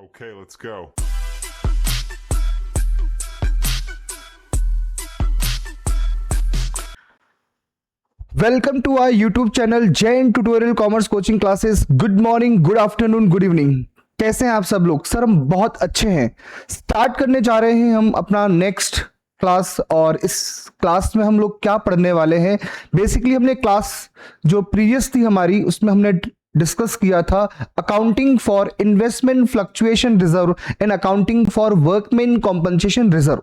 Okay, let's go. Welcome to our YouTube channel Jain tutorial commerce coaching classes. Good morning, good afternoon, good evening. कैसे हैं आप सब लोग? Sir हम बहुत अच्छे हैं। स्टार्ट करने जा रहे हैं हम अपना नेक्स्ट क्लास, और इस क्लास में हम लोग क्या पढ़ने वाले हैं। बेसिकली हमने क्लास जो प्रीवियस थी हमारी, उसमें हमने डिस्कस किया था accounting for investment fluctuation reserve and accounting for workman compensation reserve.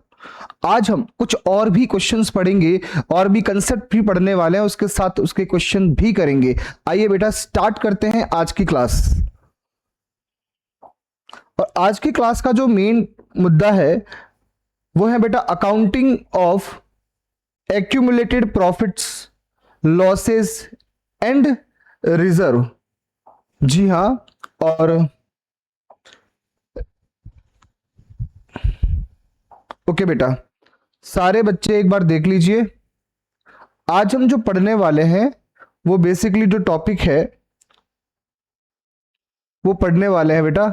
आज हम कुछ और भी क्वेश्चंस पढ़ेंगे और भी कंसेप्ट भी पढ़ने वाले हैं, उसके साथ उसके क्वेश्चन भी करेंगे। आइए बेटा स्टार्ट करते हैं आज की क्लास। और आज की क्लास का जो मेन मुद्दा है वो है बेटा accounting of accumulated profits, losses and reserve. जी हाँ, और ओके बेटा सारे बच्चे एक बार देख लीजिए। आज हम जो पढ़ने वाले हैं वो बेसिकली जो टॉपिक है वो पढ़ने वाले हैं बेटा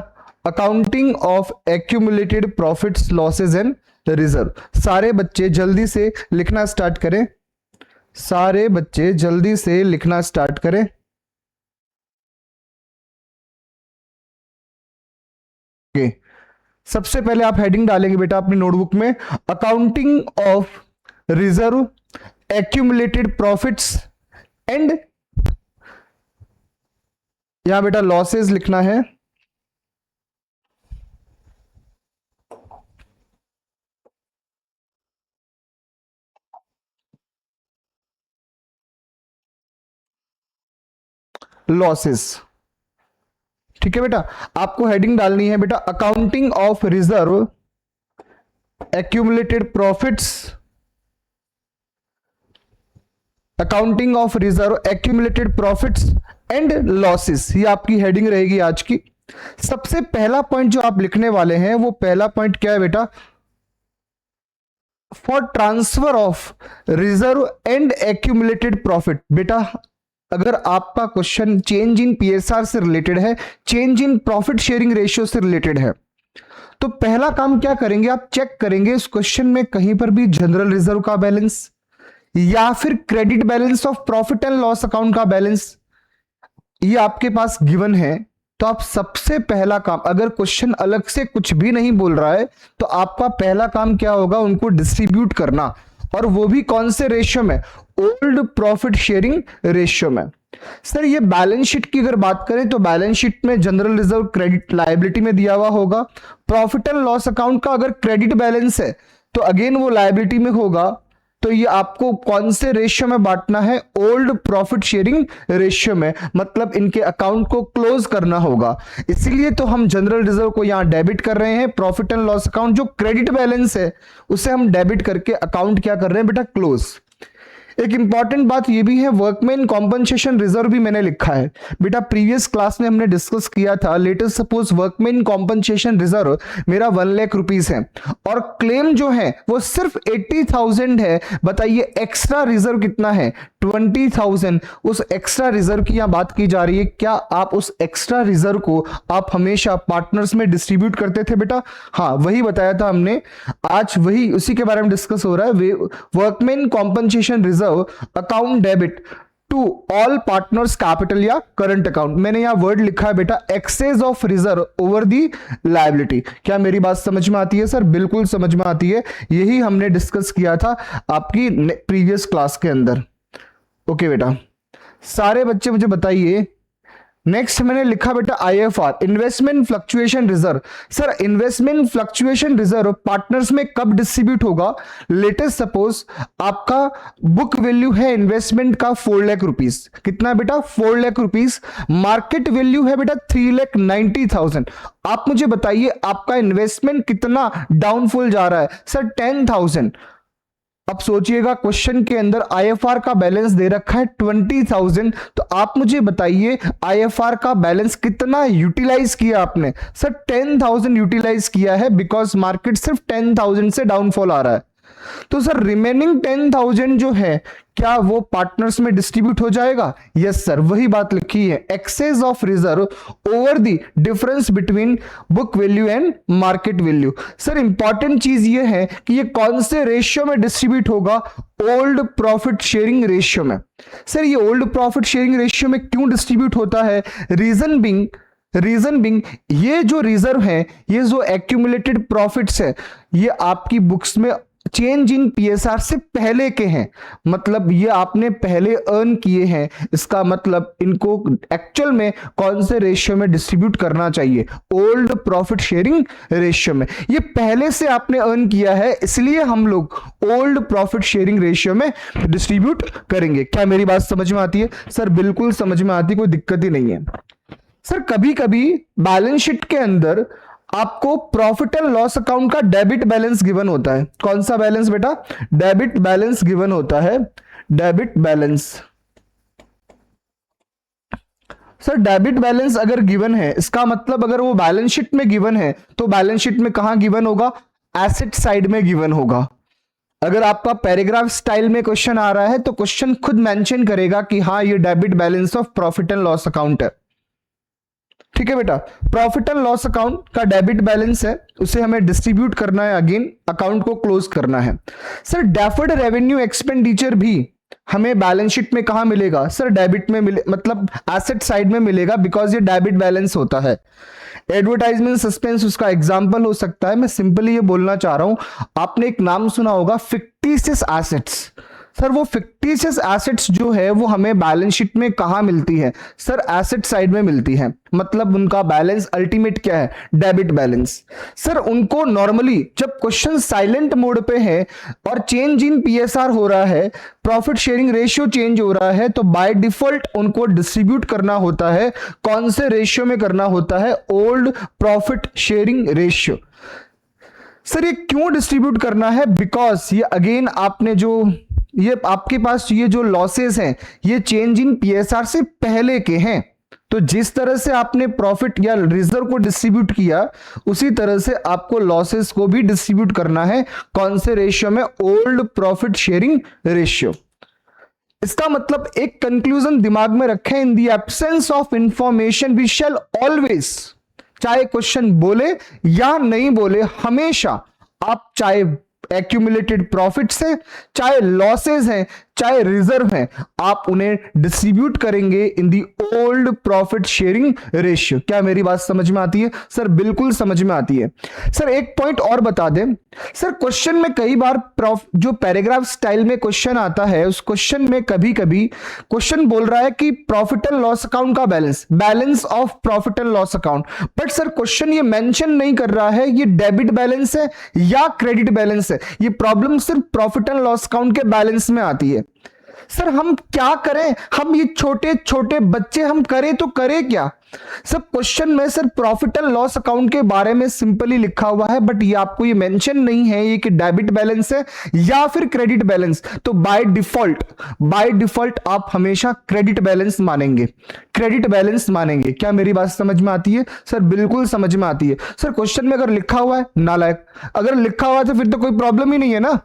accounting of accumulated profits, losses and reserve. सारे बच्चे जल्दी से लिखना स्टार्ट करें। सारे बच्चे जल्दी से लिखना स्टार्ट करें। ओके, सबसे पहले आप हेडिंग डालेंगे बेटा अपनी नोटबुक में accounting of reserve, accumulated profits and, यहां बेटा लॉसेस लिखना है। लॉसेस, ठीक है बेटा। आपको हेडिंग डालनी है बेटा accounting of reserve, accumulated profits, accounting of reserve, accumulated profits and losses. ये आपकी हेडिंग रहेगी आज की। सबसे पहला पॉइंट जो आप लिखने वाले हैं वो पहला पॉइंट क्या है बेटा? For transfer of reserve and accumulated profit. बेटा अगर आपका क्वेश्चन चेंज इन पीएसआर से रिलेटेड है, change in profit sharing ratio से रिलेटेड है, तो पहला काम क्या करेंगे आप चेक करेंगे इस क्वेश्चन में कहीं पर भी जनरल रिजर्व का बैलेंस या फिर credit balance of profit and loss account का बैलेंस ये आपके पास गिवन है। तो आप सबसे पहला काम, अगर क्वेश्चन अलग से कुछ भी नहीं बोल रहा है तो आपका पहला काम क्या होगा? उनको डिस्ट्रीब्यूट करना, और वो भी कौन से रेशियो में? ओल्ड प्रॉफिट शेयरिंग रेशियो में। सर ये बैलेंस शीट की अगर बात करें तो बैलेंस शीट में जनरल रिजर्व क्रेडिट लायबिलिटी में दिया हुआ होगा। प्रॉफिट एंड लॉस अकाउंट का अगर क्रेडिट बैलेंस है तो अगेन वो लायबिलिटी में होगा। तो ये आपको कौन से रेशियो में बांटना है? ओल्ड प्रॉफिट शेयरिंग रेशियो में, मतलब इनके अकाउंट को क्लोज करना होगा। इसीलिए तो हम जनरल रिजर्व को यहां डेबिट कर रहे हैं, प्रॉफिट एंड लॉस अकाउंट जो क्रेडिट बैलेंस है उसे हम डेबिट करके अकाउंट क्या कर रहे हैं बेटा? क्लोज। एक इंपॉर्टेंट बात यह भी है, वर्कमैन कॉम्पनसेशन रिजर्व भी मैंने लिखा है बेटा। प्रीवियस क्लास में हमने डिस्कस किया था, latest suppose workman compensation reserve मेरा 1 लाख रुपीस है और क्लेम जो है वो सिर्फ 80,000 है। बताइए एक्स्ट्रा रिजर्व कितना है? 20,000। उस एक्स्ट्रा रिजर्व की यहां बात की जा रही है। क्या आप उस एक्स्ट्रा रिजर्व को आप हमेशा पार्टनर्स में डिस्ट्रीब्यूट करते थे बेटा? हाँ, वही बताया था हमने। आज वही उसी के बारे में डिस्कस हो रहा है। Workman compensation reserve account debit to all partners capital या करंट अकाउंट। मैंने यहां वर्ड लिखा है बेटा excess of reserve over the liability. क्या मेरी बात समझ में आती है सर? बिल्कुल समझ में आती है। यही हमने डिस्कस किया था आपकी प्रीवियस क्लास के अंदर। ओके बेटा, सारे बच्चे मुझे बताइए। नेक्स्ट मैंने लिखा बेटा IFR, investment fluctuation reserve. Sir investment fluctuation reserve partners में कब डिस्ट्रीब्यूट होगा? लेटेस्ट सपोज आपका बुक वैल्यू है इन्वेस्टमेंट का 4 लाख रुपीस। कितना बेटा? 4 लाख रुपीस। मार्केट वैल्यू है बेटा 3,90,000। आप मुझे बताइए आपका इन्वेस्टमेंट कितना डाउनफॉल जा रहा है? सर 10,000। अब सोचिएगा क्वेश्चन के अंदर आईएफआर का बैलेंस दे रखा है 20,000, तो आप मुझे बताइए आईएफआर का बैलेंस कितना यूटिलाइज किया आपने? सर 10,000 यूटिलाइज किया है, बिकॉज मार्केट सिर्फ 10,000 से डाउनफॉल आ रहा है। तो सर रिमेनिंग 10,000 जो है क्या वो पार्टनर्स में डिस्ट्रीब्यूट हो जाएगा? यस सर, वही बात लिखी है, excess of reserve over the difference between book value and market value. Sir important चीज ये है कि ये कौन से रेशियो में डिस्ट्रीब्यूट होगा? ओल्ड प्रॉफिट शेयरिंग रेशियो में। सर ये ओल्ड प्रॉफिट शेयरिंग रेशियो में क्यों डिस्ट्रीब्यूट होता है? रीजन बिंग ये जो रिजर्व है, ये जो एक्यूमुलेटेड प्रॉफिट्स है, ये आपकी बुक्स में चेंज इन पीएसआर से पहले के हैं, मतलब ये आपने पहले अर्न किए हैं। इसका मतलब इनको एक्चुअल में कौन से रेशियो में डिस्ट्रीब्यूट करना चाहिए? ओल्ड प्रॉफिट शेयरिंग रेशियो में। ये पहले से आपने अर्न किया है, इसलिए हम लोग ओल्ड प्रॉफिट शेयरिंग रेशियो में डिस्ट्रीब्यूट करेंगे। क्या मेरी बात समझ में आती है? सर बिल्कुल समझ में आती है, कोई दिक्कत ही नहीं है। सर कभी कभी बैलेंस शीट के अंदर आपको प्रॉफिट एंड लॉस अकाउंट का डेबिट बैलेंस गिवन होता है। कौन सा बैलेंस बेटा? डेबिट बैलेंस गिवन होता है, debit balance. Sir debit balance अगर गिवन है, इसका मतलब अगर वो बैलेंस शीट में गिवन है तो बैलेंस शीट में कहां गिवन होगा? एसेट साइड में गिवन होगा। अगर आपका पैराग्राफ स्टाइल में क्वेश्चन आ रहा है तो क्वेश्चन खुद मेंशन करेगा कि हाँ ये debit balance of profit and loss account है। ठीक है बेटा, प्रॉफिट एंड लॉस अकाउंट का डेबिट बैलेंस है, उसे हमें डिस्ट्रीब्यूट करना है, अगेन अकाउंट को क्लोज करना है। सर डेफर्ड रेवेन्यू एक्सपेंडिचर भी हमें बैलेंस शीट में कहां मिलेगा? सर डेबिट में मिले, मतलब एसेट साइड में मिलेगा, बिकॉज ये डेबिट बैलेंस होता है। एडवर्टाइजमेंट सस्पेंस उसका एग्जांपल हो सकता है। मैं सिंपली ये बोलना चाह रहा हूं, आपने एक नाम सुना होगा फिक्टिशियस एसेट्स। सर वो फिक्टिशियस एसेट्स जो है वो हमें बैलेंस शीट में कहां मिलती है? सर एसेट साइड में मिलती है, मतलब उनका बैलेंस अल्टीमेट क्या है? Debit balance. सर उनको नॉर्मली जब क्वेश्चन साइलेंट मोड पे है और चेंज इन पीएसआर हो रहा है, प्रॉफिट शेयरिंग रेशियो चेंज हो रहा है, तो बाय डिफॉल्ट उनको डिस्ट्रीब्यूट करना होता है। कौन से रेशियो में करना होता है? Old profit sharing ratio. Sir ये क्यों डिस्ट्रीब्यूट करना है? बिकॉज ये अगेन आपने जो ये आपके पास ये जो लॉसेस हैं ये चेंज इन पीएसआर से पहले के हैं, तो जिस तरह से आपने प्रॉफिट या रिजर्व को डिस्ट्रीब्यूट किया उसी तरह से आपको लॉसेस को भी डिस्ट्रीब्यूट करना है। कौन से रेशियो में? Old profit sharing ratio. इसका मतलब एक कंक्लूजन दिमाग में रखें, in the absence of information we shall always, चाहे क्वेश्चन बोले या नहीं बोले, हमेशा आप चाहे एक्यूमुलेटेड प्रॉफिट्स है, चाहे लॉसेस हैं, चाहे रिजर्व हैं, आप उन्हें डिस्ट्रीब्यूट करेंगे in the old profit sharing ratio. क्या मेरी बात समझ में आती है? सर बिल्कुल समझ में आती है। सर एक पॉइंट और बता दें, सर क्वेश्चन में कई बार जो पैराग्राफ स्टाइल में क्वेश्चन आता है उस क्वेश्चन में कभी कभी क्वेश्चन बोल रहा है कि प्रॉफिट एंड लॉस अकाउंट का balance of profit and loss account, but sir question ये मेंशन नहीं कर रहा है ये डेबिट बैलेंस है या क्रेडिट बैलेंस है। ये प्रॉब्लम सिर्फ प्रॉफिट एंड लॉस अकाउंट के बैलेंस में आती है। सर हम क्या करें? हम ये छोटे छोटे बच्चे हम करें तो करें क्या? सब क्वेश्चन में sir profit and loss account के बारे में सिंपली लिखा हुआ है, बट ये आपको ये मेंशन नहीं है ये कि डेबिट बैलेंस है या फिर क्रेडिट बैलेंस। तो बाय डिफॉल्ट आप हमेशा क्रेडिट बैलेंस मानेंगे, क्रेडिट बैलेंस मानेंगे। क्या मेरी बात समझ में आती है? सर बिल्कुल समझ में आती है। सर क्वेश्चन में अगर लिखा हुआ है नालायक, अगर लिखा हुआ है तो फिर तो कोई प्रॉब्लम ही नहीं है ना।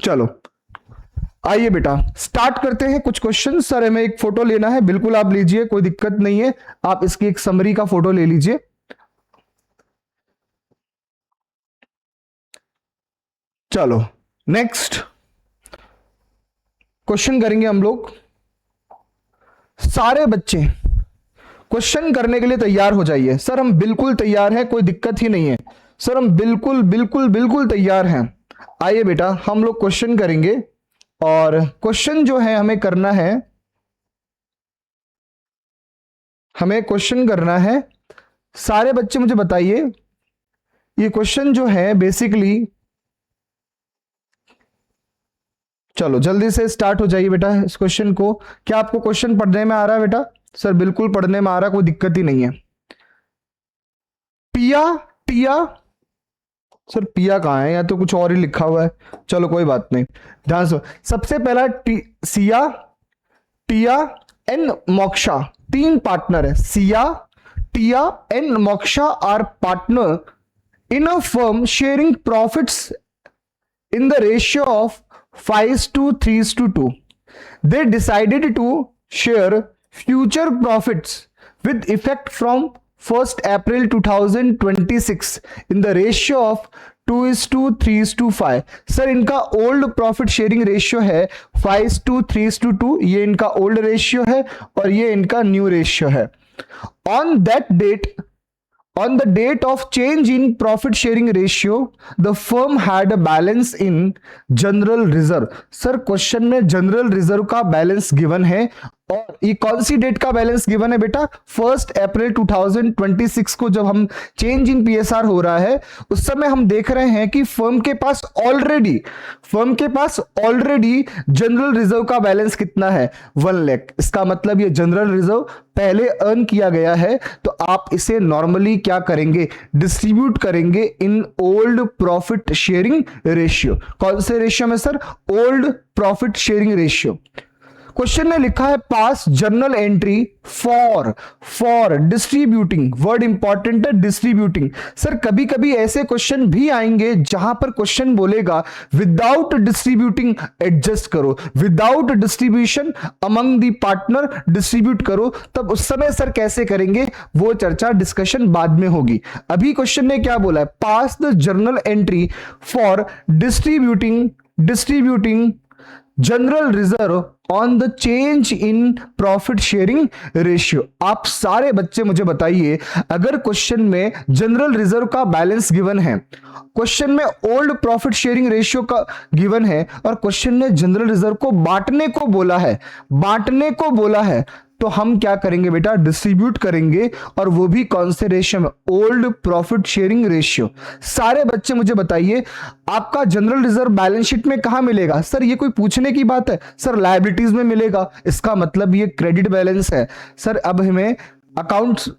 चलो आइए बेटा स्टार्ट करते हैं कुछ क्वेश्चन। सर हमें एक फोटो लेना है, बिल्कुल आप लीजिए, कोई दिक्कत नहीं है, आप इसकी एक समरी का फोटो ले लीजिए। चलो नेक्स्ट क्वेश्चन करेंगे हम लोग। सारे बच्चे क्वेश्चन करने के लिए तैयार हो जाइए। सर हम बिल्कुल तैयार हैं, कोई दिक्कत ही नहीं है। सर हम बिल्कुल बिल्कुल बिल्कुल तैयार हैं। आइए बेटा हम लोग क्वेश्चन करेंगे, और क्वेश्चन जो है हमें करना है, हमें क्वेश्चन करना है। सारे बच्चे मुझे बताइए ये क्वेश्चन जो है बेसिकली, चलो जल्दी से स्टार्ट हो जाइए बेटा इस क्वेश्चन को। क्या आपको क्वेश्चन पढ़ने में आ रहा है बेटा? सर बिल्कुल पढ़ने में आ रहा है, कोई दिक्कत ही नहीं है। टिया सर पिया कहां है? या तो कुछ और ही लिखा हुआ है, चलो कोई बात नहीं, ध्यान से। सबसे पहला सिया, टिया एंड मोक्षा, तीन पार्टनर है। Siya, Tiya and Moksha are partner in a firm sharing profits in the ratio of 5:3:2. They decided to share future profits with effect from 1st April 2026 in the ratio of 2:3:5. Sir इनका ओल्ड प्रॉफिट शेयरिंग रेशियो है 5:3:2, ये इनका old ratio है और ये इनका new ratio है. On that date, on the date of change in profit sharing ratio, the firm had a balance in general reserve. Sir question में जनरल रिजर्व का बैलेंस गिवन है और ये कौन सी डेट का बैलेंस गिवन है बेटा? 1 अप्रैल 2026 को जब हम चेंज इन पीएसआर हो रहा है उस समय हम देख रहे हैं कि फर्म के पास ऑलरेडी जनरल रिजर्व का बैलेंस कितना है? 1 लाख. इसका मतलब ये जनरल रिजर्व पहले अर्न किया गया है, तो आप इसे नॉर्मली क्या करेंगे? डिस्ट्रीब्यूट करेंगे in old profit sharing ratio. कौन से रेशियो में sir? Old profit sharing ratio. Question ने लिखा है पास journal entry for distributing. Word important है, डिस्ट्रीब्यूटिंग. सर कभी कभी ऐसे क्वेश्चन भी आएंगे जहां पर क्वेश्चन बोलेगा विदाउट डिस्ट्रीब्यूटिंग एडजस्ट करो, without distribution among the partner distribute करो. तब उस समय सर कैसे करेंगे वो चर्चा डिस्कशन बाद में होगी. अभी क्वेश्चन ने क्या बोला है? Pass the journal entry for distributing general reserve on the change in profit sharing ratio. आप सारे बच्चे मुझे बताइए, अगर क्वेश्चन में जनरल रिजर्व का बैलेंस गिवन है, क्वेश्चन में ओल्ड प्रॉफिट शेयरिंग रेशियो का गिवन है और क्वेश्चन ने जनरल रिजर्व को बांटने को बोला है, तो हम क्या करेंगे बेटा? डिस्ट्रीब्यूट करेंगे. और वो भी कौन से रेशियो में? Old profit sharing ratio. सारे बच्चे मुझे बताइए, आपका जनरल रिजर्व बैलेंस शीट में कहां मिलेगा? सर ये कोई पूछने की बात है? सर लायबिलिटीज में मिलेगा. इसका मतलब ये क्रेडिट बैलेंस है. सर अब हमें अकाउंट्स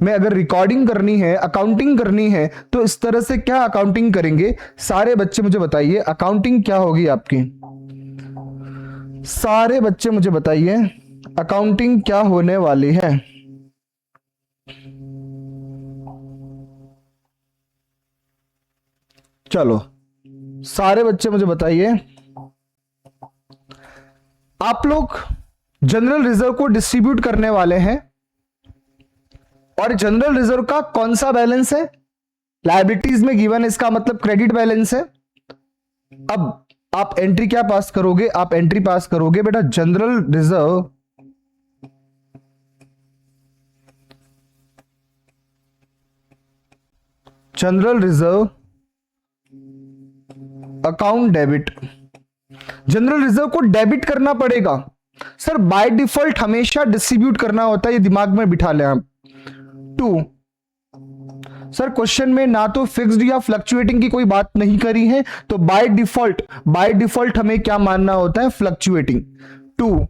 में अगर रिकॉर्डिंग करनी है, अकाउंटिंग करनी है, तो इस तरह से क्या अकाउंटिंग करेंगे? सारे बच्चे मुझे बताइए अकाउंटिंग क्या होगी आपकी? सारे बच्चे मुझे बताइए अकाउंटिंग क्या होने वाली है? चलो सारे बच्चे मुझे बताइए, आप लोग जनरल रिजर्व को डिस्ट्रीब्यूट करने वाले हैं और जनरल रिजर्व का कौन सा बैलेंस है? लायबिलिटीज में गिवन है, इसका मतलब क्रेडिट बैलेंस है. अब आप एंट्री क्या पास करोगे? आप एंट्री पास करोगे बेटा general reserve account debit. General reserve को डेबिट करना पड़ेगा. सर बाय डिफॉल्ट हमेशा डिस्ट्रीब्यूट करना होता है, ये दिमाग में बिठा लें आप. 2, सर क्वेश्चन में ना तो फिक्स्ड या फ्लक्चुएटिंग की कोई बात नहीं करी है, तो बाय डिफॉल्ट हमें क्या मानना होता है? Fluctuating. 2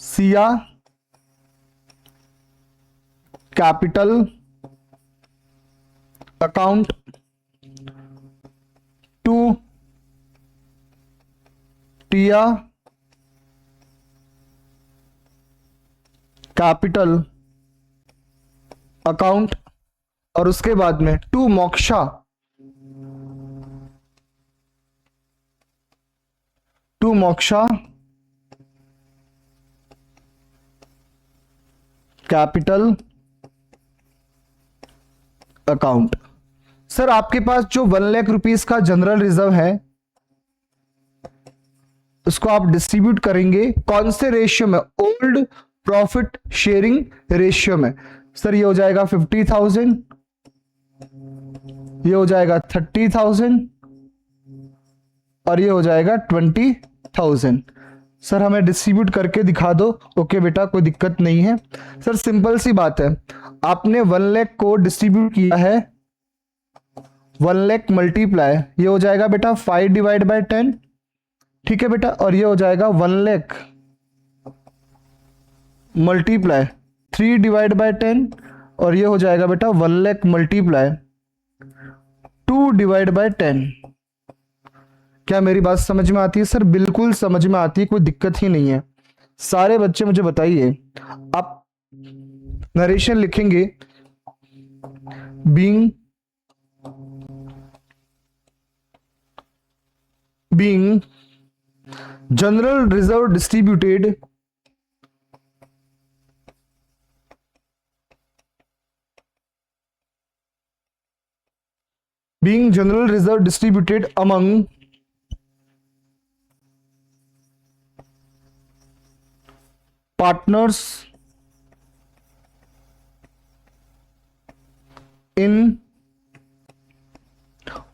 Siya capital account. 2 Tiya capital account. और उसके बाद में 2 मोक्षा कैपिटल अकाउंट. सर आपके पास जो 1 लाख रुपीस का जनरल रिजर्व है उसको आप डिस्ट्रीब्यूट करेंगे कौन से रेशियो में? ओल्ड प्रॉफिट शेयरिंग रेशियो में. सर ये हो जाएगा 50,000, ये हो जाएगा 30,000 और ये हो जाएगा 20,000. सर हमें डिस्ट्रीब्यूट करके दिखा दो. ओके बेटा कोई दिक्कत नहीं है. सर सिंपल सी बात है, आपने 1 लाख को डिस्ट्रीब्यूट किया है, 1 लाख मल्टीप्लाई, ये हो जाएगा बेटा 5 डिवाइड बाय 10. ठीक है बेटा. और ये हो जाएगा 1 लाख मल्टीप्लाई 3 डिवाइड बाय 10 और ये हो जाएगा बेटा 1 लाख मल्टीप्लाई 2 डिवाइड बाय 10. क्या मेरी बात समझ में आती है? सर बिल्कुल समझ में आती है, कोई दिक्कत ही नहीं है. सारे बच्चे मुझे बताइए, आप नरेशन लिखेंगे being being general reserve distributed among partners in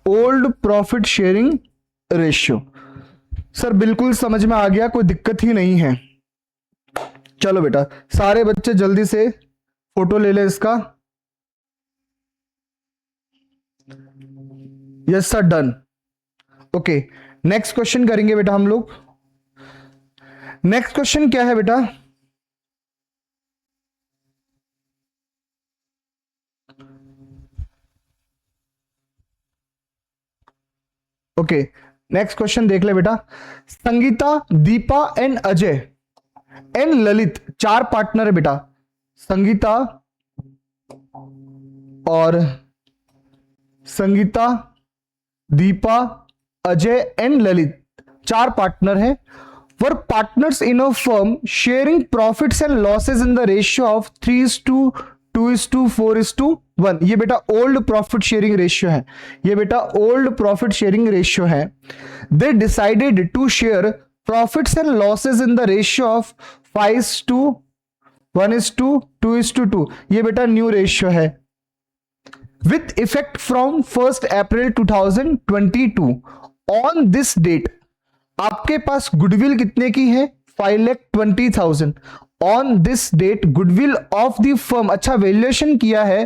old profit sharing ratio. Sir बिल्कुल समझ में आ गया, कोई दिक्कत ही नहीं है। चलो बेटा सारे बच्चे जल्दी से फोटो ले ले इसका। Yes sir done. Okay next question करेंगे बेटा हम लोग। नेक्स्ट क्वेश्चन क्या है बेटा? ओके नेक्स्ट क्वेश्चन देख ले बेटा। संगीता, दीपा एंड अजय एंड ललित चार पार्टनर है बेटा। संगीता और संगीता, दीपा, अजय एंड ललित चार पार्टनर हैं। वर partners in a firm sharing profits and losses in the ratio of 3:2:4:1। ये बेटा ओल्ड प्रॉफिट शेयरिंग रेशियो है। ये बेटा ओल्ड प्रॉफिट शेयरिंग रेशियो है। They decided to share profits and losses in the ratio of 5:1:2:2। ये बेटा new ratio है। With effect from 1 April 2022। On this date आपके पास गुडविल कितने की है? 5,20,000। On this date goodwill of the firm, अच्छा वैल्यूएशन किया है,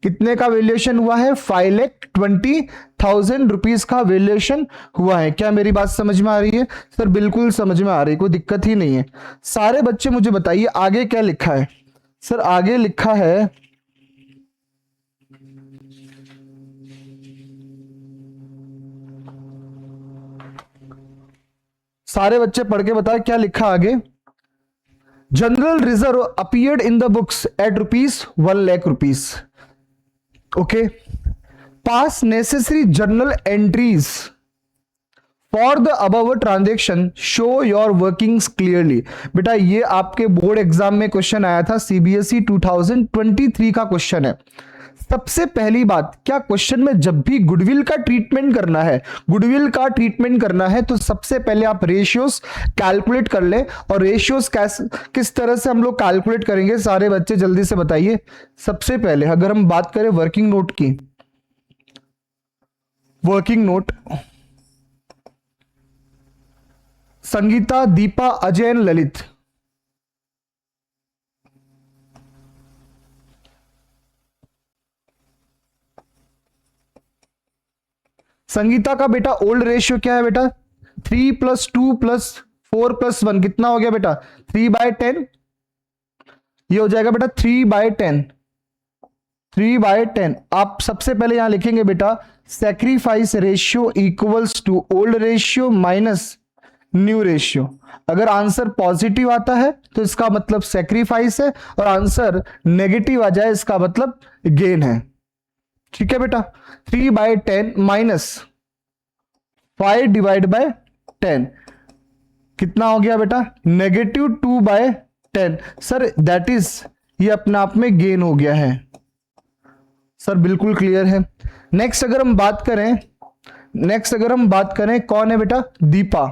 कितने का वैल्यूएशन हुआ है? 5,20,000 रुपीज का वैल्यूएशन हुआ है। क्या मेरी बात समझ में आ रही है? सर बिल्कुल समझ में आ रही है, कोई दिक्कत ही नहीं है। सारे बच्चे मुझे बताइए आगे क्या लिखा है। सर आगे लिखा है सारे बच्चे पढ़ के बताए क्या लिखा आगे। General reserve appeared in the books at ₹1 lakh rupees. Okay pass necessary journal entries for the above transaction, show your workings clearly. बेटा ये आपके बोर्ड एग्जाम में क्वेश्चन आया था, सीबीएसई 2023 का क्वेश्चन है। सबसे पहली बात, क्या क्वेश्चन में जब भी गुडविल का ट्रीटमेंट करना है, गुडविल का ट्रीटमेंट करना है तो सबसे पहले आप रेशियोज कैलकुलेट कर ले। और रेशियोज किस तरह से हम लोग कैलकुलेट करेंगे, सारे बच्चे जल्दी से बताइए। सबसे पहले अगर हम बात करें वर्किंग नोट की, working note Sangeeta, Deepa, Ajay and Lalit. Sangeeta का बेटा ओल्ड रेशियो क्या है बेटा? 3+2+4+1 कितना हो गया बेटा? 3/10। ये हो जाएगा बेटा 3/10। 3/10 आप सबसे पहले यहां लिखेंगे बेटा sacrifice ratio equals to old ratio minus new ratio. अगर आंसर पॉजिटिव आता है तो इसका मतलब सैक्रिफाइस है, और आंसर नेगेटिव आ जाए इसका मतलब गेन है। ठीक है बेटा 3/10 माइनस 5/10 कितना हो गया बेटा? -2/10। सर दैट इज, ये अपने आप में गेन हो गया है। सर बिल्कुल क्लियर है। नेक्स्ट अगर हम बात करें कौन है बेटा? दीपा।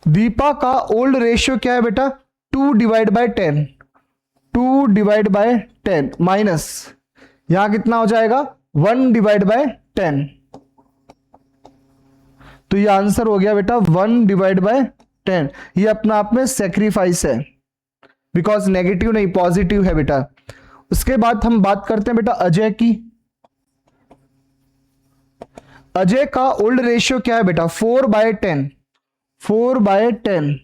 दीपा का ओल्ड रेशियो क्या है बेटा? 2/10। 2/10 माइनस यहां कितना हो जाएगा? 1/10। तो ये आंसर हो गया बेटा 1/10। ये अपना आप में सेक्रीफाइस है, बिकॉज नेगेटिव नहीं पॉजिटिव है बेटा। उसके बाद हम बात करते हैं बेटा अजय की। अजय का ओल्ड रेशियो क्या है बेटा? 4/10। 4/10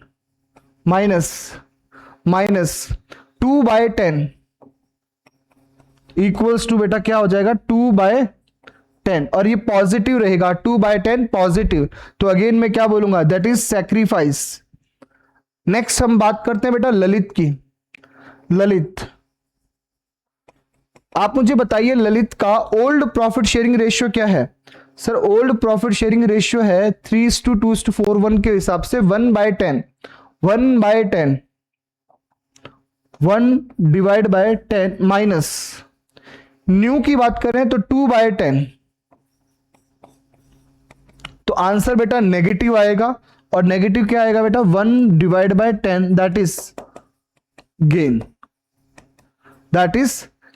माइनस 2/10 इक्वल्स टू बेटा क्या हो जाएगा? 2/10। और ये पॉजिटिव रहेगा, 2/10 पॉजिटिव, तो अगेन मैं क्या बोलूंगा? That is sacrifice. नेक्स्ट हम बात करते हैं बेटा ललित की। ललित, आप मुझे बताइए ललित का ओल्ड प्रॉफिट शेयरिंग रेशियो क्या है? Sir old profit sharing ratio है 3:2:4 के हिसाब से 1/10 1/10 माइनस न्यू की बात करें तो 2/10, तो आंसर बेटा नेगेटिव आएगा। और नेगेटिव क्या आएगा बेटा 1/10 दैट इज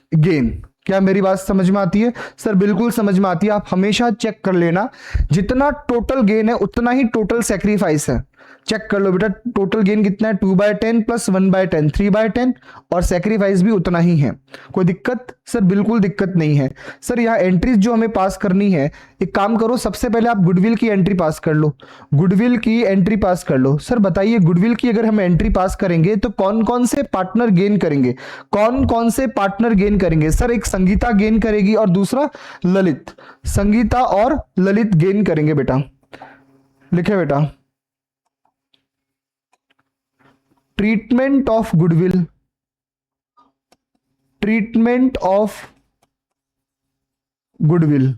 गेन, क्या मेरी बात समझ में आती है? सर बिल्कुल समझ में आती है। आप हमेशा चेक कर लेना, जितना टोटल गेन है उतना ही टोटल सेक्रीफाइस है। चेक कर लो बेटा टोटल गेन कितना है 2/10 प्लस 1/10 3/10 और सेक्रीफाइस भी उतना ही है। कोई दिक्कत? सर बिल्कुल दिक्कत नहीं है। सर यहाँ एंट्रीज जो हमें पास करनी है, एक काम करो सबसे पहले आप गुडविल की एंट्री पास कर लो, गुडविल की एंट्री पास कर लो। सर बताइए गुडविल की अगर हम एंट्री पास करेंगे तो कौन कौन से पार्टनर गेन करेंगे, कौन कौन से पार्टनर गेन करेंगे? सर एक संगीता गेन करेगी और दूसरा ललित, संगीता और ललित गेन करेंगे बेटा। लिखे बेटा treatment of goodwill, treatment of goodwill.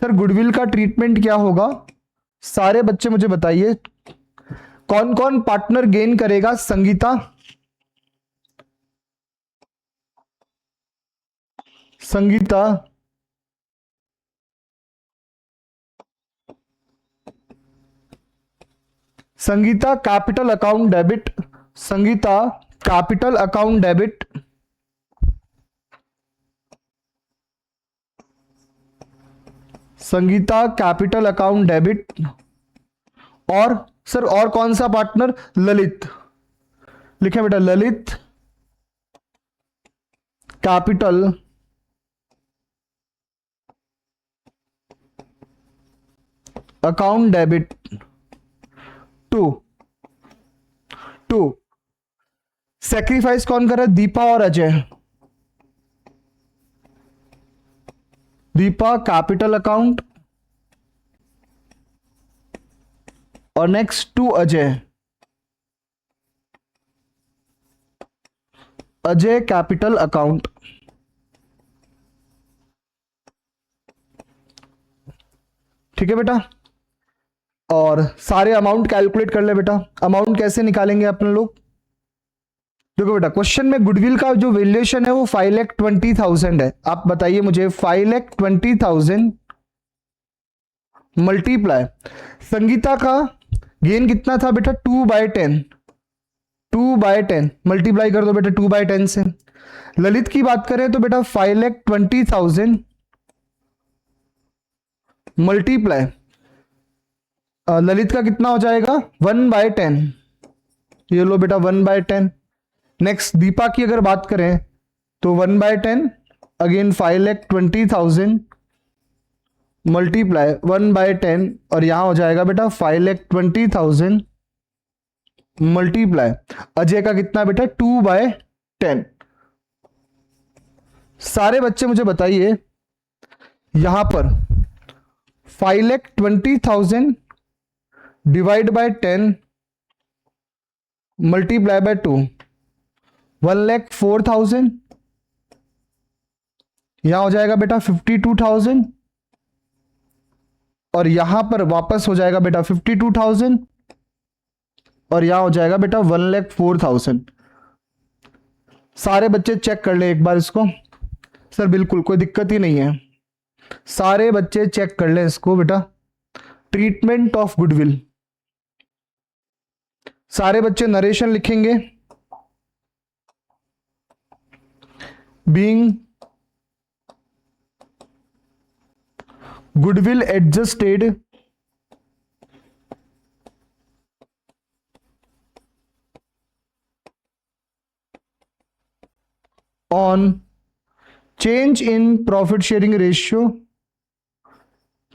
Sir goodwill का ट्रीटमेंट क्या होगा? सारे बच्चे मुझे बताइए कौन कौन पार्टनर गेन करेगा? Sangeeta, Sangeeta, Sangeeta capital account debit, Sangeeta capital account debit, Sangeeta capital account debit. और सर और कौन सा पार्टनर? ललित। लिखे बेटा Lalit capital account debit to sacrifice कौन कर रहा है? दीपा और अजय। दीपा कैपिटल अकाउंट और next to Ajay, Ajay capital account. ठीक है बेटा, और सारे अमाउंट कैलकुलेट कर ले बेटा। अमाउंट कैसे निकालेंगे अपन लोग? देखो बेटा क्वेश्चन में गुडविल का जो वैल्यूएशन है वो 5,20,000 है। आप बताइए मुझे 5,20,000 मल्टीप्लाई संगीता का गेन कितना था बेटा 2/10, 2/10 मल्टीप्लाई कर दो बेटा 2/10 से। ललित की बात करें तो बेटा 5,20,000 मल्टीप्लाई ललित का कितना हो जाएगा 1/10, ये लो बेटा 1/10। नेक्स्ट दीपा की अगर बात करें तो 1/10 अगेन 5,20,000 मल्टीप्लाई 1/10 और यहां हो जाएगा बेटा 5,20,000 मल्टीप्लाई अजय का कितना बेटा 2/10। सारे बच्चे मुझे बताइए यहां पर 5,20,000 डिवाइड बाय 10 मल्टीप्लाई बाय 2 1,04,000, यहां हो जाएगा बेटा 52,000 और यहां पर वापस हो जाएगा बेटा 52,000 और यहां हो जाएगा बेटा 1,04,000। सारे बच्चे चेक कर ले एक बार इसको। सर बिल्कुल कोई दिक्कत ही नहीं है, सारे बच्चे चेक कर ले इसको बेटा। ट्रीटमेंट ऑफ गुडविल, सारे बच्चे नरेशन लिखेंगे। Being goodwill adjusted on change in profit sharing ratio,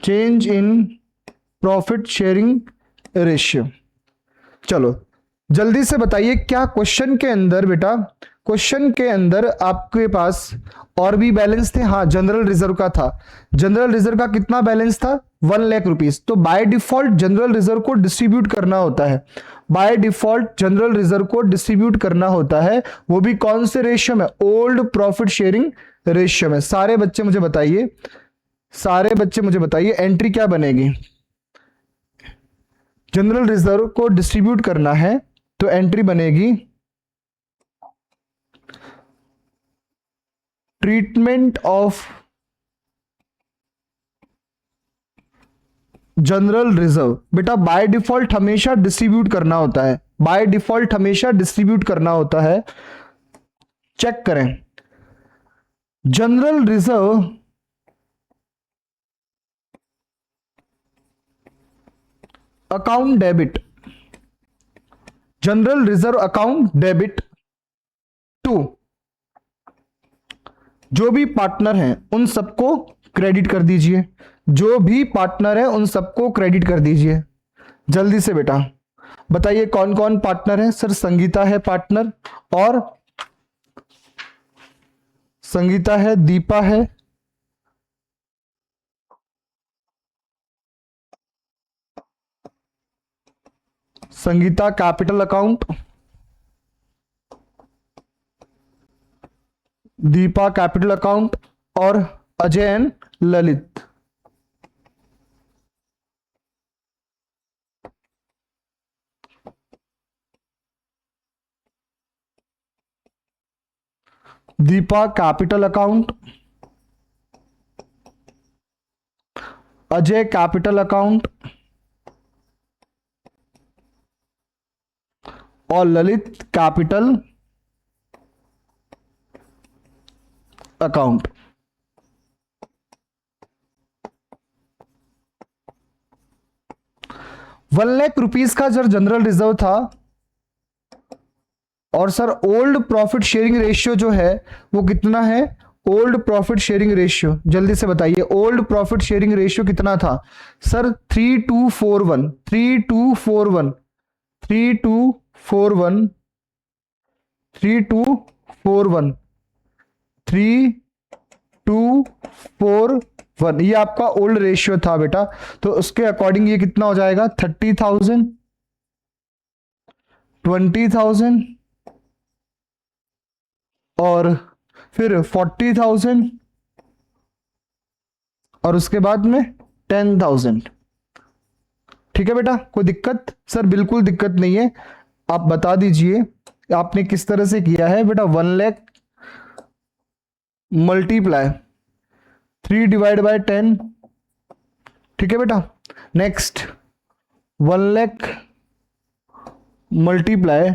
change in profit sharing ratio। चलो जल्दी से बताइए क्या क्वेश्चन के अंदर बेटा, क्वेश्चन के अंदर आपके पास और भी बैलेंस थे? हाँ जनरल रिजर्व का था। जनरल रिजर्व का कितना बैलेंस था 1 लाख रुपीस। तो बाय डिफॉल्ट जनरल रिजर्व को डिस्ट्रीब्यूट करना होता है, बाय डिफॉल्ट जनरल रिजर्व को डिस्ट्रीब्यूट करना होता है, वो भी कौन से रेशियो में? ओल्ड प्रॉफिट शेयरिंग रेशियो में। सारे बच्चे मुझे बताइए सारे बच्चे मुझे बताइए एंट्री क्या बनेगी। जनरल रिजर्व को डिस्ट्रीब्यूट करना है तो एंट्री बनेगी ट्रीटमेंट ऑफ जनरल रिजर्व। बेटा बाय डिफॉल्ट हमेशा डिस्ट्रीब्यूट करना होता है, बाय डिफॉल्ट हमेशा डिस्ट्रीब्यूट करना होता है। चेक करें, general reserve account debit, general reserve account debit to, जो भी पार्टनर हैं उन सबको क्रेडिट कर दीजिए, जो भी पार्टनर है उन सबको क्रेडिट कर दीजिए। जल्दी से बेटा बताइए कौन कौन पार्टनर है। सर संगीता है पार्टनर, और संगीता है, दीपा है, Sangeeta capital account, Deepa capital account, और Ajay and Lalit. Deepa capital account, Ajay capital account और ललित कैपिटल अकाउंट। ₹1,00,000 का सर जनरल रिजर्व था, और sir old profit sharing ratio जो है वो कितना है। ओल्ड प्रॉफिट शेयरिंग रेशियो जल्दी से बताइए, ओल्ड प्रॉफिट शेयरिंग रेशियो कितना था सर। 3241, 3241, 3241, 3241, 3241, ये आपका ओल्ड रेशियो था बेटा। तो उसके अकॉर्डिंग ये कितना हो जाएगा, 30,000, 20,000 और फिर 40,000 और उसके बाद में 10,000। ठीक है बेटा, कोई दिक्कत? सर बिल्कुल दिक्कत नहीं है, आप बता दीजिए आपने किस तरह से किया है। बेटा 1,00,000 मल्टीप्लाई 3 डिवाइड बाय 10, ठीक है बेटा। नेक्स्ट 1,00,000 मल्टीप्लाई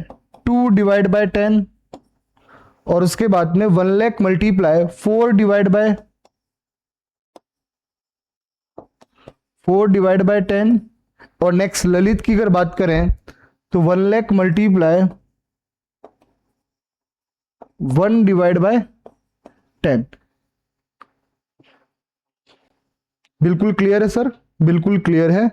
2 डिवाइड बाय 10, और उसके बाद में 1,00,000 मल्टीप्लाई 4 डिवाइड बाय 10, और नेक्स्ट ललित की अगर बात करें तो 1,00,000 मल्टीप्लाई 1 डिवाइड बाय 10। बिल्कुल क्लियर है सर, बिल्कुल क्लियर है।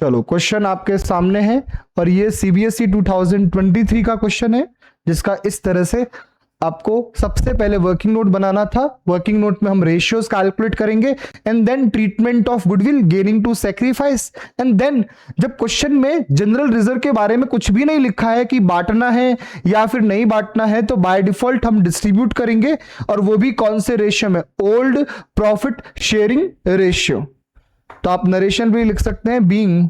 चलो क्वेश्चन आपके सामने है, और ये सीबीएसई 2023 का क्वेश्चन है, जिसका इस तरह से आपको सबसे पहले वर्किंग नोट बनाना था। वर्किंग नोट में हम रेशियोज कैलकुलेट करेंगे, and then treatment of goodwill, gaining to sacrifice, and then जब क्वेश्चन में जनरल रिजर्व के बारे में कुछ भी नहीं लिखा है कि बांटना है या फिर नहीं बांटना है, तो बाय डिफॉल्ट हम डिस्ट्रीब्यूट करेंगे, और वो भी कौन से रेशियो में, ओल्ड प्रॉफिट शेयरिंग रेशियो। तो आप नरेशन भी लिख सकते हैं, being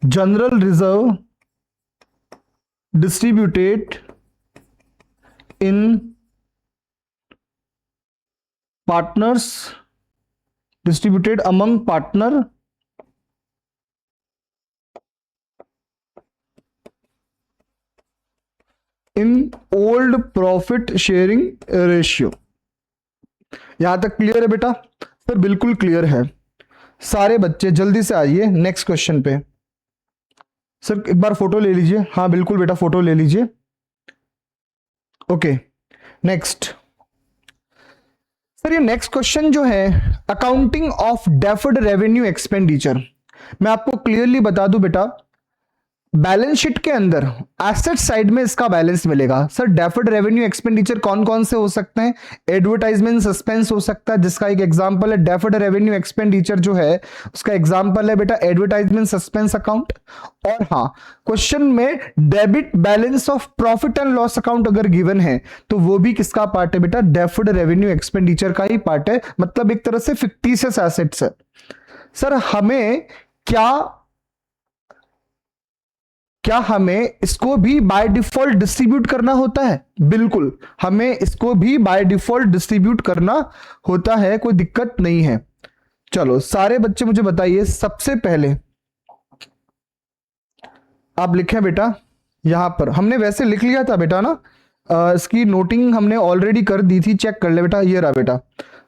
general reserve distributed in partners, distributed among partner in old profit sharing ratio। यहां तक क्लियर है बेटा? सर बिल्कुल क्लियर है। सारे बच्चे जल्दी से आइए नेक्स्ट क्वेश्चन पे। सर एक बार फोटो ले लीजिए। हाँ बिल्कुल बेटा, फोटो ले लीजिए। Okay next. सर ये नेक्स्ट क्वेश्चन जो है, accounting of deferred revenue expenditure. मैं आपको क्लियरली बता दूं बेटा, बैलेंस शीट के अंदर एसेट साइड में इसका बैलेंस मिलेगा। सर डेफर्ड रेवेन्यू एक्सपेंडिचर कौन कौन से हो सकते हैं? एडवर्टाइजमेंट सस्पेंस हो सकता है, जिसका एक एग्जांपल है डेफर्ड रेवेन्यू एक्सपेंडिचर जो है उसका एग्जांपल है बेटा एडवर्टाइजमेंट सस्पेंस अकाउंट। और हाँ, क्वेश्चन में debit balance of profit and loss account अगर गिवन है तो वो भी किसका पार्ट है बेटा? डेफर्ड रेवेन्यू एक्सपेंडिचर का ही पार्ट है, मतलब एक तरह से फिक्टिशियस एसेट्स है। सर हमें क्या हमें इसको भी बाय डिफॉल्ट डिस्ट्रीब्यूट करना होता है? बिल्कुल, हमें इसको भी बाय डिफॉल्ट डिस्ट्रीब्यूट करना होता है, कोई दिक्कत नहीं है। चलो सारे बच्चे मुझे बताइए, सबसे पहले आप लिखें बेटा, यहां पर हमने वैसे लिख लिया था बेटा ना, इसकी नोटिंग हमने ऑलरेडी कर दी थी, चेक कर ले बेटा। ये रहा बेटा,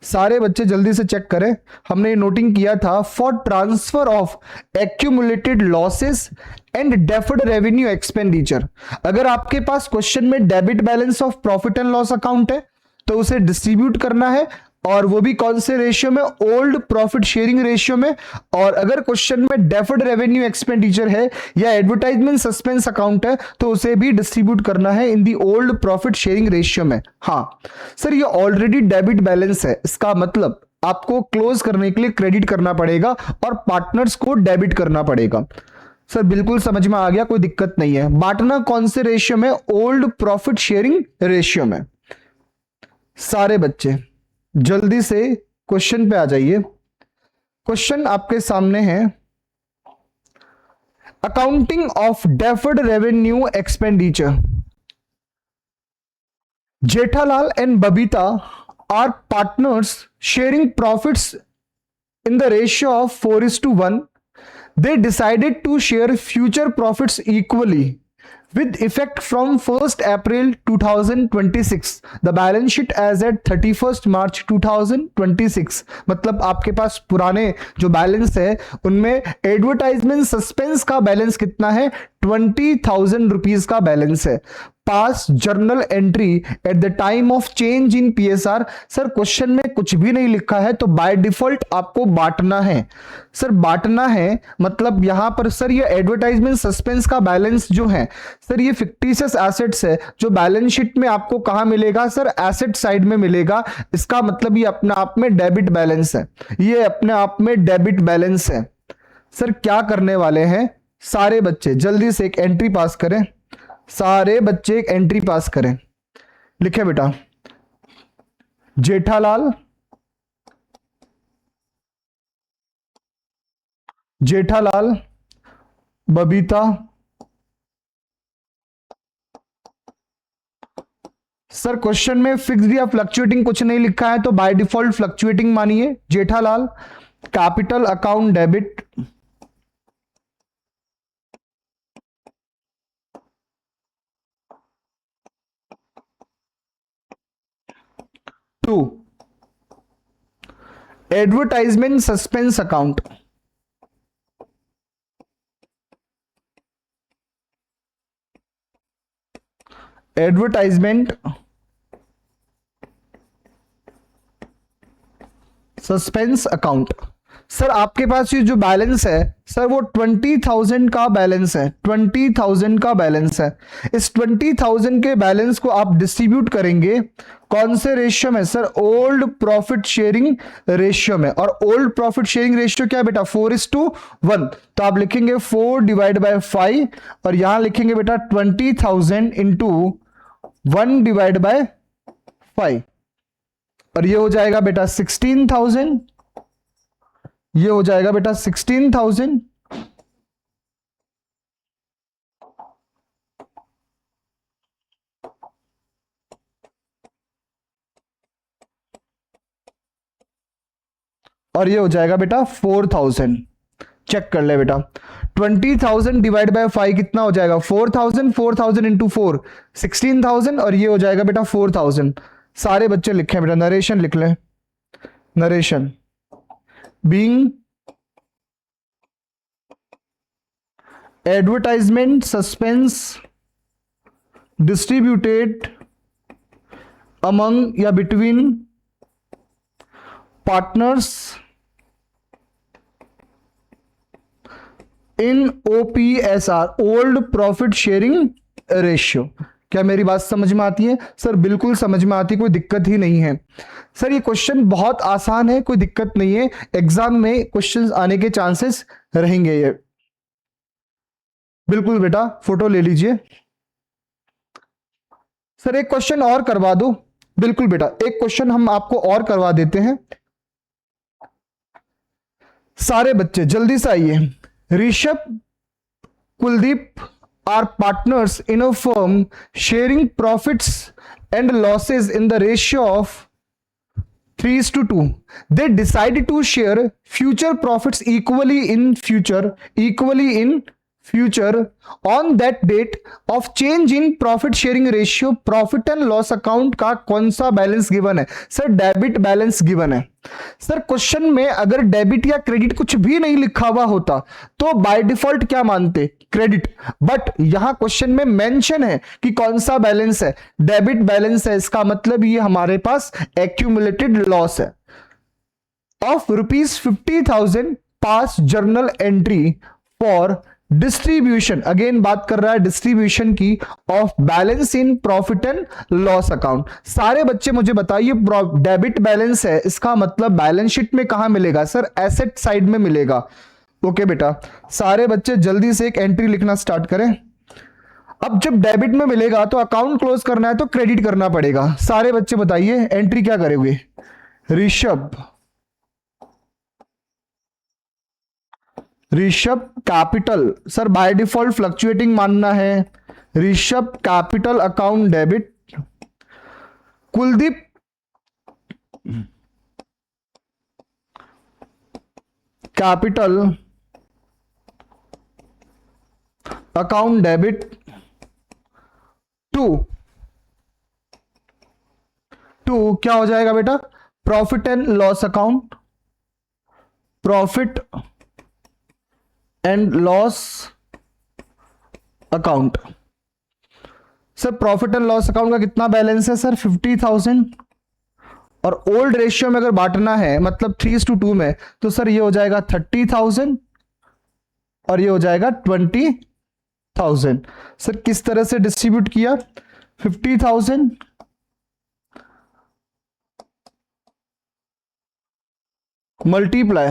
सारे बच्चे जल्दी से चेक करें, हमने ये नोटिंग किया था for transfer of accumulated losses and deferred revenue expenditure. अगर आपके पास क्वेश्चन में debit balance of profit and loss account है तो उसे डिस्ट्रीब्यूट करना है, और वो भी कौन से रेशियो में? ओल्ड प्रॉफिट शेयरिंग रेशियो में। और अगर क्वेश्चन में डेफर्ड रेवेन्यू एक्सपेंडिचर है या एडवर्टाइजमेंट सस्पेंस अकाउंट है तो उसे भी डिस्ट्रीब्यूट करना है in the old profit sharing ratio में। हाँ सर, ये ऑलरेडी डेबिट बैलेंस है, इसका मतलब आपको क्लोज करने के लिए क्रेडिट करना पड़ेगा और पार्टनर्स को डेबिट करना पड़ेगा। सर बिल्कुल समझ में आ गया, कोई दिक्कत नहीं है। बांटना कौन से रेशियो में? ओल्ड प्रॉफिट शेयरिंग रेशियो में। सारे बच्चे जल्दी से क्वेश्चन पे आ जाइए। क्वेश्चन आपके सामने है, accounting of deferred revenue expenditure. Jethalal and Babita are partners sharing profits in the ratio of 4:1. They decided to share future profits equally with effect from 1st April 2026. The balance sheet as at 31st March 2026. मतलब आपके पास पुराने जो balance है उनमें advertisement suspense का balance कितना है? 20,000 rupees का बैलेंस है। पास journal entry at the time of change in PSR. Sir question में कुछ भी नहीं लिखा है तो बाय डिफॉल्ट आपको बांटना है। सर बांटना है मतलब यहां पर सर ये एडवर्टाइजमेंट सस्पेंस का बैलेंस जो है सर ये फिक्टिशियस एसेट्स है जो बैलेंस शीट में आपको कहां मिलेगा? सर एसेट साइड में मिलेगा। इसका मतलब ये अपने आप में डेबिट बैलेंस है, ये अपने आप में डेबिट बैलेंस है। सर क्या करने वाले हैं? सारे बच्चे जल्दी से एक एंट्री पास करें, सारे बच्चे एक एंट्री पास करें। लिखे बेटा, जेठालाल बबीता सर क्वेश्चन में फिक्स्ड या फ्लक्चुएटिंग कुछ नहीं लिखा है तो बाय डिफॉल्ट फ्लक्चुएटिंग मानिए। Jethalal capital account debit, to advertisement suspense account, advertisement suspense account. Sir आपके पास ये जो बैलेंस है सर वो 20,000 का बैलेंस है, 20,000 का बैलेंस है। इस 20,000 के बैलेंस को आप डिस्ट्रीब्यूट करेंगे कौन से रेशियो में? Sir old profit sharing ratio में। और ओल्ड प्रॉफिट शेयरिंग रेशियो क्या है बेटा? 4:1। तो आप लिखेंगे 4 डिवाइड बाय 5 और यहां लिखेंगे बेटा 20,000 इंटू 1 डिवाइड बाय 5 और ये हो जाएगा बेटा 16,000, ये हो जाएगा बेटा 16,000 और ये हो जाएगा बेटा 4,000। चेक कर ले बेटा, 20,000 डिवाइड बाय 5 कितना हो जाएगा? 4,000, 4,000 इंटू 4 16,000 और ये हो जाएगा बेटा 4,000। सारे बच्चे लिखे बेटा, नरेशन लिख लें। Narration being advertisement suspense distributed among या between partners in OPSR, old profit sharing ratio. क्या मेरी बात समझ में आती है सर? बिल्कुल समझ में आती है, कोई दिक्कत ही नहीं है सर। ये क्वेश्चन बहुत आसान है, कोई दिक्कत नहीं है, एग्जाम में क्वेश्चंस आने के चांसेस रहेंगे ये। बिल्कुल बेटा, फोटो ले लीजिए सर। एक क्वेश्चन और करवा दो। बिल्कुल बेटा, एक क्वेश्चन हम आपको और करवा देते हैं। सारे बच्चे जल्दी से आइए। Rishabh, Kuldeep are partners in a firm sharing profits and losses in the ratio of 3:2. They decided to share future profits equally in future on that date of change in profit sharing ratio। Profit and loss account का कौन सा balance given है sir? Debit balance given है sir. Question में अगर debit या credit कुछ भी नहीं लिखा हुआ होता तो बाय डिफॉल्ट क्या मानते? क्रेडिट। बट यहां क्वेश्चन में मेंशन है कि कौन सा बैलेंस है? डेबिट बैलेंस है। इसका मतलब ये हमारे पास एक्यूमुलेटेड लॉस है of ₹50,000 pass journal entry for distribution. Again बात कर रहा है डिस्ट्रीब्यूशन की of balance in profit and loss account. सारे बच्चे मुझे बताइए, डेबिट बैलेंस है, इसका मतलब बैलेंस शीट में कहां मिलेगा सर? एसेट साइड में मिलेगा। ओके बेटा, सारे बच्चे जल्दी से एक एंट्री लिखना स्टार्ट करें। अब जब डेबिट में मिलेगा तो अकाउंट क्लोज करना है तो क्रेडिट करना पड़ेगा। सारे बच्चे बताइए एंट्री क्या करोगे? Rishabh capital sir, by default fluctuating मानना है। Rishabh capital account debit. Kuldeep capital account debit to क्या हो जाएगा बेटा? Profit and loss account. Profit and loss account. Sir profit and loss account का कितना बैलेंस है सर? 50,000। और ओल्ड रेशियो में अगर बांटना है मतलब 3:2 में, तो सर ये हो जाएगा 30,000 और ये हो जाएगा 20,000। सर किस तरह से डिस्ट्रीब्यूट किया? 50,000 मल्टीप्लाई,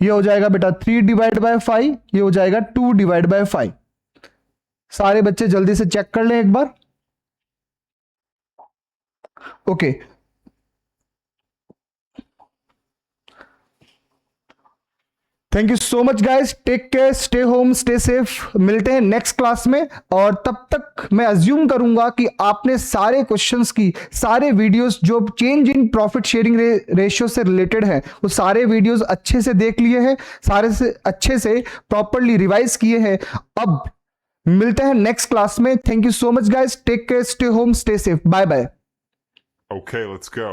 ये हो जाएगा बेटा 3/5, ये हो जाएगा 2/5। सारे बच्चे जल्दी से चेक कर लें एक बार। Okay, thank you so much guys, take care, stay home, stay safe. मिलते हैं नेक्स्ट क्लास में, और तब तक मैं अज्यूम करूंगा कि आपने सारे क्वेश्चंस की, सारे वीडियोस जो change in profit sharing ratio से रिलेटेड है, वो सारे वीडियोस अच्छे से देख लिए हैं, सारे से अच्छे से प्रॉपरली रिवाइज किए हैं। अब मिलते हैं नेक्स्ट क्लास में। Thank you so much guys, take care, stay home, stay safe, bye bye. Okay, let's go.